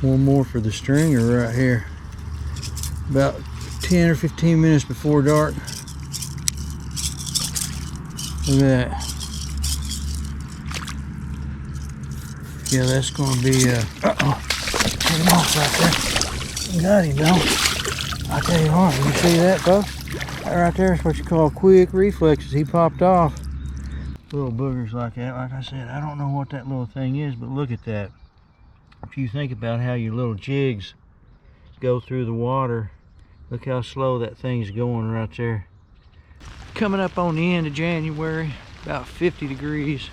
One more for the stringer right here. About 10 or 15 minutes before dark. Look at that. Yeah, that's going to be, uh-oh. Get him off right there. Got him, though. I tell you what, you see that, folks? That right there is what you call quick reflexes. He popped off. Little boogers like that. Like I said, I don't know what that little thing is, but look at that. If you think about how your little jigs go through the water, look how slow that thing's going right there. Coming up on the end of January, about 50 degrees.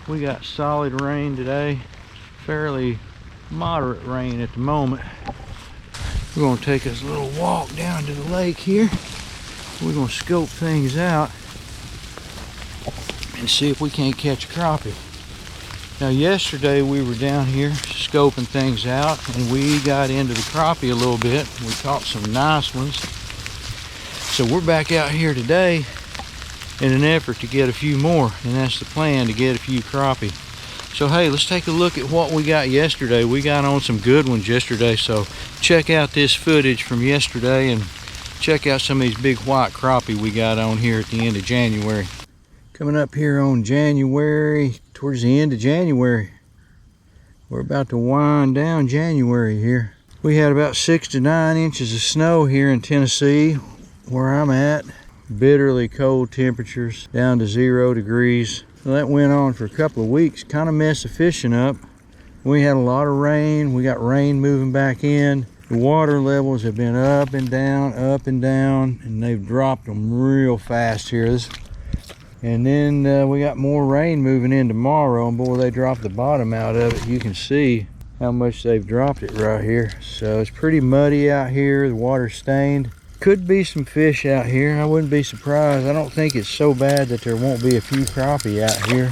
We got solid rain today. Fairly moderate rain at the moment. We're going to take us a little walk down to the lake here. We're going to scope things out and see if we can't catch a crappie. Now yesterday we were down here scoping things out and we got into the crappie a little bit. We caught some nice ones. So we're back out here today in an effort to get a few more, and that's the plan, to get a few crappie. So hey, let's take a look at what we got yesterday. We got on some good ones yesterday, so check out this footage from yesterday and check out some of these big white crappie we got on here at the end of January. Coming up here on January, towards the end of January. We're about to wind down January here. We had about 6 to 9 inches of snow here in Tennessee, where I'm at. Bitterly cold temperatures, down to 0 degrees. So that went on for a couple of weeks, kind of messed the fishing up. We had a lot of rain. We got rain moving back in. The water levels have been up and down, and they've dropped them real fast here. And then we got more rain moving in tomorrow, and boy, they dropped the bottom out of it. You can see how much they've dropped it right here. So it's pretty muddy out here. The water's stained. Could be some fish out here. I wouldn't be surprised. I don't think it's so bad that there won't be a few crappie out here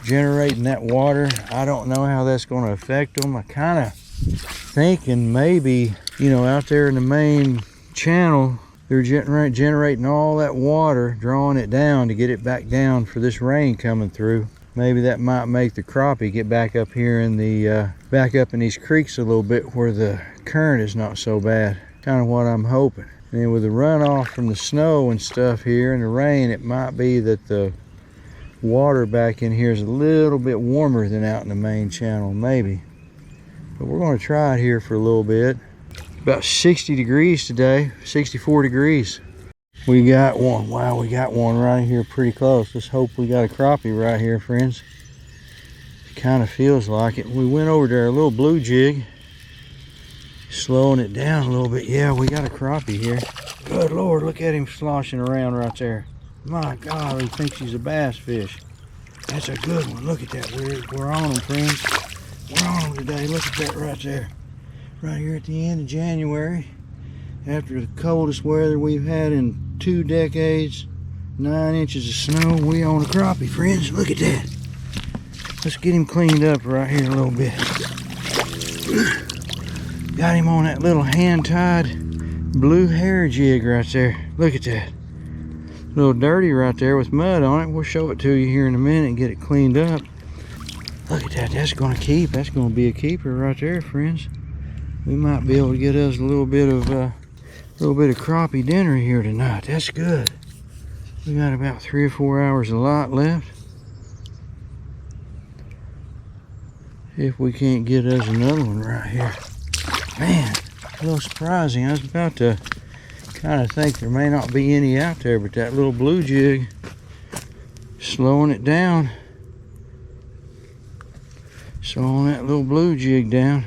generating that water. I don't know how that's going to affect them. I kind of thinking maybe, you know, out there in the main channel, they're generating all that water, drawing it down to get it back down for this rain coming through. Maybe that might make the crappie get back up here in the back up in these creeks a little bit where the current is not so bad. Kind of what I'm hoping. And then with the runoff from the snow and stuff here and the rain, it might be that the water back in here is a little bit warmer than out in the main channel, maybe. But we're going to try it here for a little bit. About 60 degrees today, 64 degrees. We got one. Wow, we got one right here pretty close. Let's hope we got a crappie right here, friends. It kind of feels like it. We went over there, a little blue jig. Slowing it down a little bit. Yeah, we got a crappie here. Good Lord, look at him sloshing around right there. My God, he thinks he's a bass fish. That's a good one. Look at that. We're on them, friends. We're on them today. Look at that right there. Right here at the end of January. After the coldest weather we've had in 2 decades. 9 inches of snow. We on a crappie, friends. Look at that. Let's get him cleaned up right here a little bit. Got him on that little hand-tied blue hair jig right there. Look at that. A little dirty right there with mud on it. We'll show it to you here in a minute and get it cleaned up. Look at that. That's going to keep. That's going to be a keeper right there, friends. We might be able to get us a little bit of crappie dinner here tonight. That's good. We got about 3 or 4 hours of light left. If we can't get us another one right here. Man, a little surprising. I was about to kind of think there may not be any out there, but that little blue jig, slowing it down. Slowing that little blue jig down,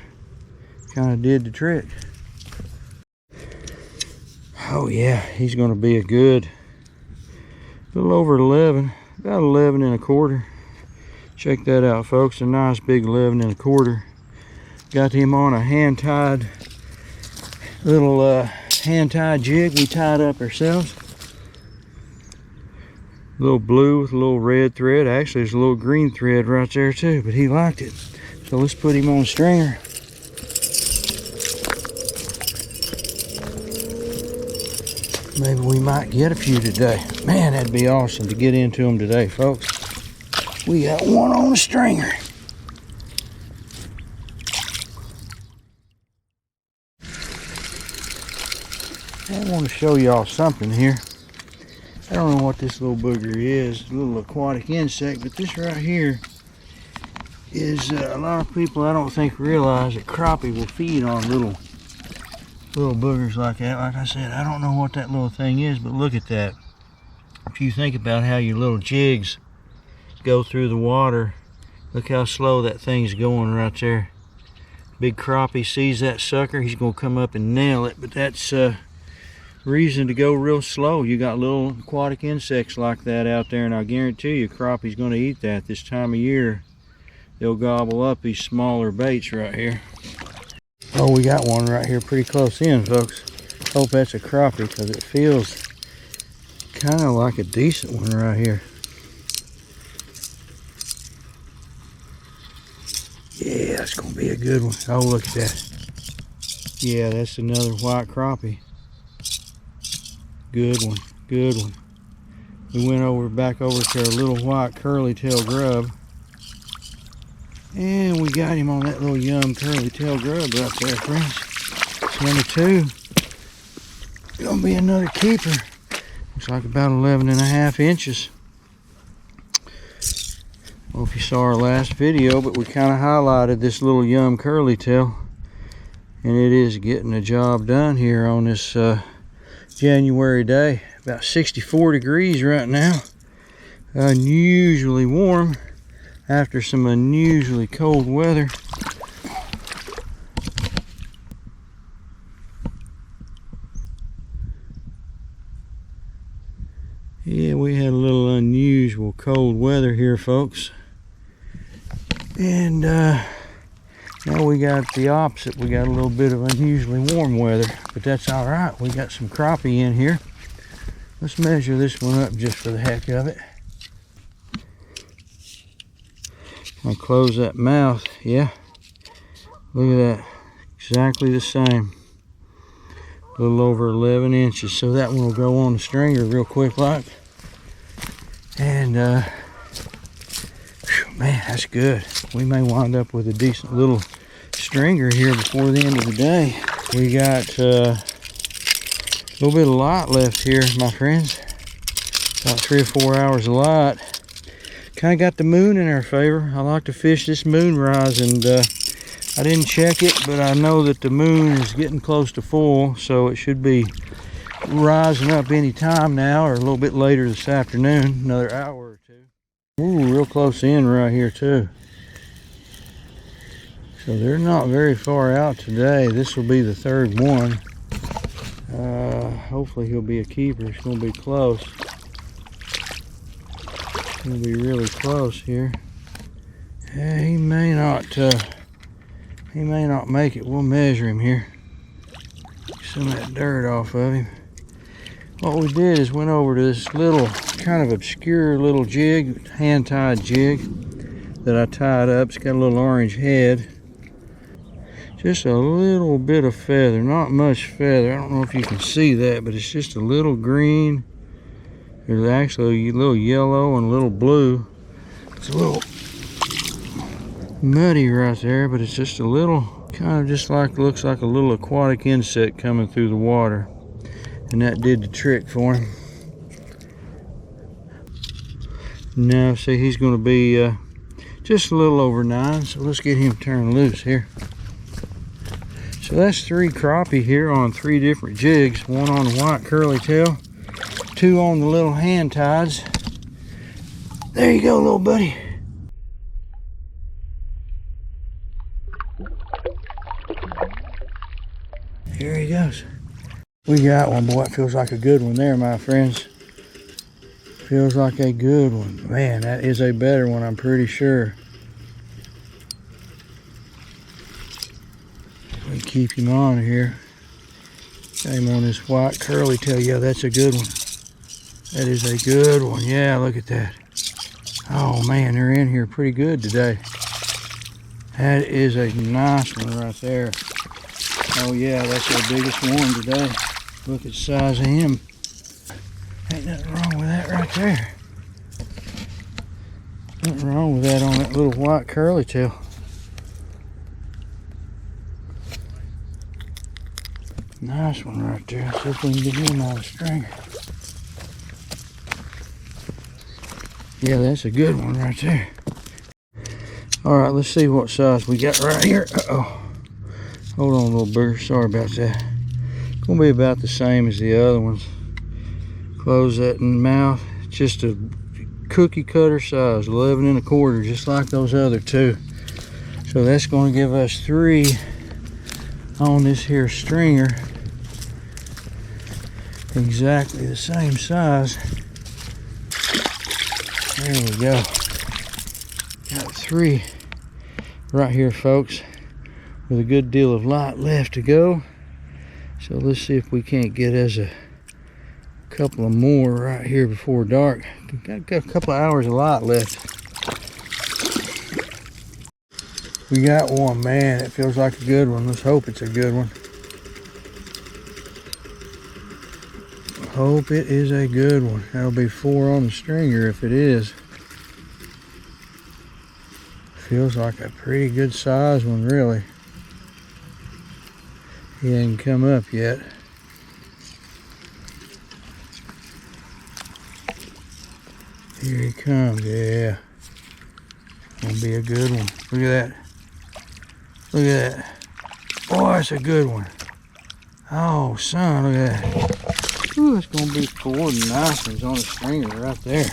kind of did the trick. Oh yeah, he's going to be a good, little over 11, about 11 1/4. Check that out, folks, a nice big 11 1/4. Got him on a hand-tied little hand-tied jig we tied up ourselves. A little blue with a little red thread. Actually, there's a little green thread right there too, but he liked it. So let's put him on a stringer. Maybe we might get a few today. Man, that'd be awesome to get into them today, folks. We got one on a stringer. I want to show y'all something here. I don't know what this little booger is, a little aquatic insect, but this right here is a lot of people I don't think realize that crappie will feed on little boogers like that. Like I said, I don't know what that little thing is, but look at that. If you think about how your little jigs go through the water, look how slow that thing's going right there. Big crappie sees that sucker, he's gonna come up and nail it, but that's reason to go real slow. You got little aquatic insects like that out there, and I guarantee you crappie's going to eat that this time of year. They'll gobble up these smaller baits right here. Oh, we got one right here pretty close in, folks. Hope that's a crappie because it feels kind of like a decent one right here. Yeah, that's going to be a good one. Oh, look at that. Yeah, that's another white crappie. Good one, good one. We went back over to our little white curly tail grub, and we got him on that little young curly tail grub right there, friends. It's number 2. Gonna be another keeper. Looks like about 11.5 inches. I don't know if you saw our last video, but we kind of highlighted this little young curly tail, and it is getting the job done here on this January day. About 64 degrees right now. Unusually warm after some unusually cold weather. Yeah, we had a little unusual cold weather here, folks. And now we got the opposite. We got a little bit of unusually warm weather, but that's all right. We got some crappie in here. Let's measure this one up just for the heck of it. I'll close that mouth. Yeah, look at that. Exactly the same. A little over 11 inches. So that one will go on the stringer real quick like. And man, that's good. We may wind up with a decent little stringer here before the end of the day. We got a little bit of light left here, my friends. About 3 or 4 hours of light. Kind of got the moon in our favor. I like to fish this moonrise, and I didn't check it, but I know that the moon is getting close to full, so it should be rising up any time now, or a little bit later this afternoon, another hour or two. Ooh, real close in right here too. So they're not very far out today. This will be the 3rd one. Hopefully he'll be a keeper. It's going to be close. It's going to be really close here. Yeah, he may not make it. We'll measure him here. Get some of that dirt off of him. What we did is went over to this little kind of obscure little jig, hand-tied jig that I tied up. It's got a little orange head. Just a little bit of feather, not much feather. I don't know if you can see that, but it's just a little green. There's actually a little yellow and a little blue. It's a little muddy right there, but it's just a little, kind of just like, looks like a little aquatic insect coming through the water. And that did the trick for him. Now, see, he's going to be just a little over 9, so let's get him turned loose here. So that's 3 crappie here on 3 different jigs. 1 on the white curly tail, 2 on the little hand tides. There you go, little buddy. Here he goes. We got one. Boy, it feels like a good one there, my friends. Feels like a good one. Man, that is a better one, I'm pretty sure. We keep him on here. Got him on this white curly tail. Yeah, that's a good one. That is a good one. Yeah, look at that. Oh man, they're in here pretty good today. That is a nice one right there. Oh yeah, that's the biggest one today. Look at the size of him. Ain't nothing wrong with that right there. Nothing wrong with that on that little white curly tail. Nice one right there. See if we can get him on the stringer. Yeah, that's a good one right there. All right, let's see what size we got right here. Uh-oh. Hold on, little bird. Sorry about that. Gonna be about the same as the other ones. Close that in the mouth. Just a cookie cutter size, 11 1/4, just like those other two. So that's going to give us 3 on this here stringer. Exactly the same size. There we go. Got 3 right here, folks, with a good deal of light left to go. So let's see if we can't get us a couple of more right here before dark. Got a couple of hours of light left. We got one, man. It feels like a good one. Let's hope it's a good one. Hope it is a good one. That'll be 4 on the stringer if it is. Feels like a pretty good size one, really. He ain't come up yet. Here he comes, yeah. Gonna be a good one. Look at that. Look at that. Oh, that's a good one. Oh, son, look at that. Ooh, it's gonna be 4 nice ones on the stringer right there.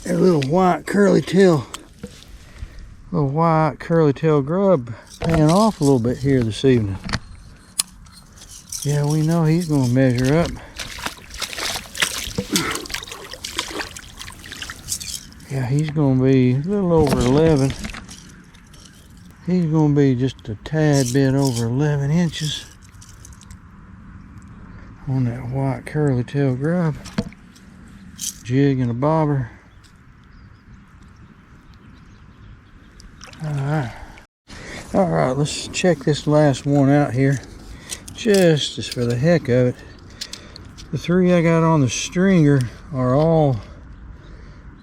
That little white curly tail grub paying off a little bit here this evening. Yeah, we know he's gonna measure up. Yeah, he's going to be a little over 11. He's going to be just a tad bit over 11 inches on that white curly tail grub. Jig and a bobber. Alright, let's check this last one out here. Just for the heck of it. The 3 I got on the stringer are all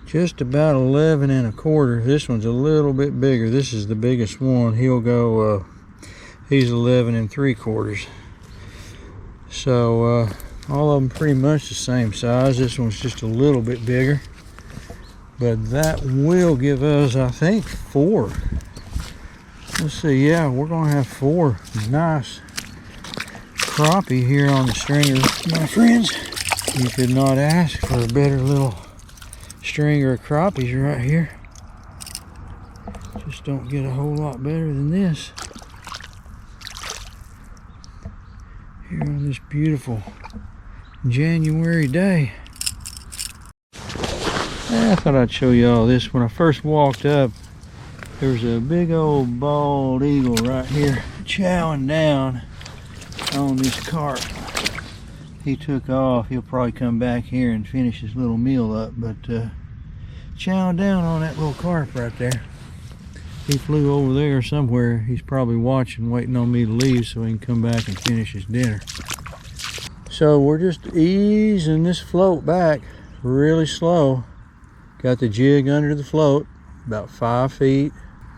just about 11 1/4. This one's a little bit bigger. This is the biggest one. He'll go, he's 11 3/4. So, all of them pretty much the same size. This one's just a little bit bigger. But that will give us, I think, 4. Let's see, yeah, we're gonna have 4 nice crappie here on the stringer, my friends. You could not ask for a better little stringer of crappies right here. Just don't get a whole lot better than this here on this beautiful January day. I thought I'd show you all this. When I first walked up, there was a big old bald eagle right here chowing down on this carp. He took off. He'll probably come back here and finish his little meal up, but chowing down on that little carp right there. He flew over there somewhere. He's probably watching, waiting on me to leave so he can come back and finish his dinner. So we're just easing this float back really slow. Got the jig under the float, about 5 feet.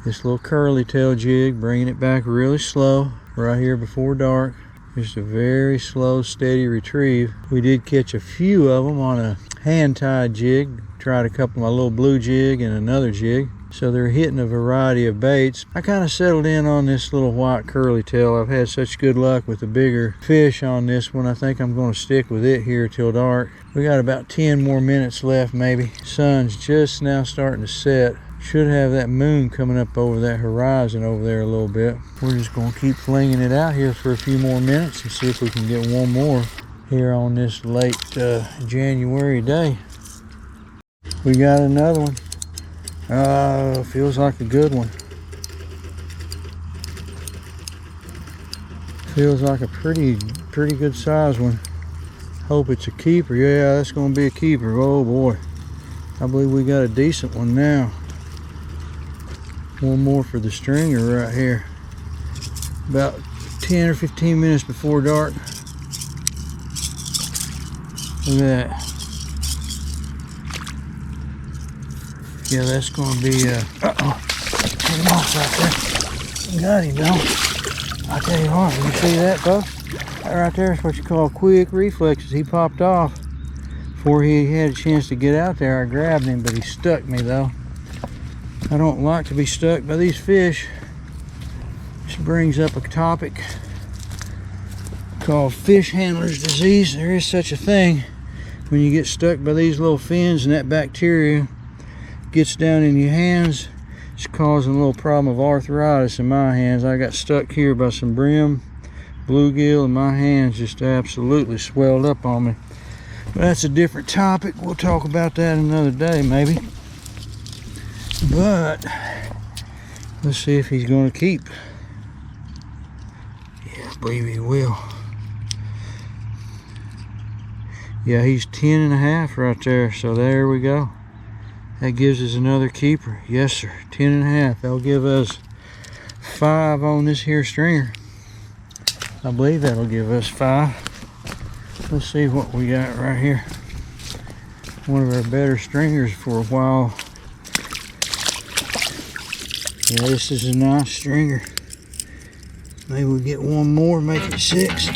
This little curly tail jig, bringing it back really slow right here before dark. Just a very slow, steady retrieve. We did catch a few of them on a hand-tied jig. Tried a couple of my little blue jig and another jig. So they're hitting a variety of baits. I kind of settled in on this little white curly tail. I've had such good luck with the bigger fish on this one. I think I'm going to stick with it here till dark. We got about 10 more minutes left maybe. Sun's just now starting to set. Should have that moon coming up over that horizon over there a little bit. We're just going to keep flinging it out here for a few more minutes and see if we can get one more here on this late January day. We got another one. Feels like a good one. Feels like a pretty good size one. Hope it's a keeper. Yeah, that's going to be a keeper. Oh boy, I believe we got a decent one now. One more for the stringer right here. About 10 or 15 minutes before dark. Look at that. Yeah, that's going to be, uh-oh. Get him off right there. Got him, though. I tell you what, you see that, folks? That right there is what you call quick reflexes. He popped off before he had a chance to get out there. I grabbed him, but he stuck me though. I don't like to be stuck by these fish. This brings up a topic called fish handler's disease. There is such a thing when you get stuck by these little fins and that bacteria gets down in your hands. It's causing a little problem of arthritis in my hands. I got stuck here by some brim, bluegill, and my hands just absolutely swelled up on me. But that's a different topic. We'll talk about that another day maybe. But let's see if he's going to keep. Yeah, I believe he will. Yeah, he's 10.5 right there. So there we go. That gives us another keeper. Yes, sir. 10.5. That'll give us 5 on this here stringer. I believe that'll give us 5. Let's see what we got right here. One of our better stringers for a while. Yeah, this is a nice stringer. Maybe we'll get one more, make it 6.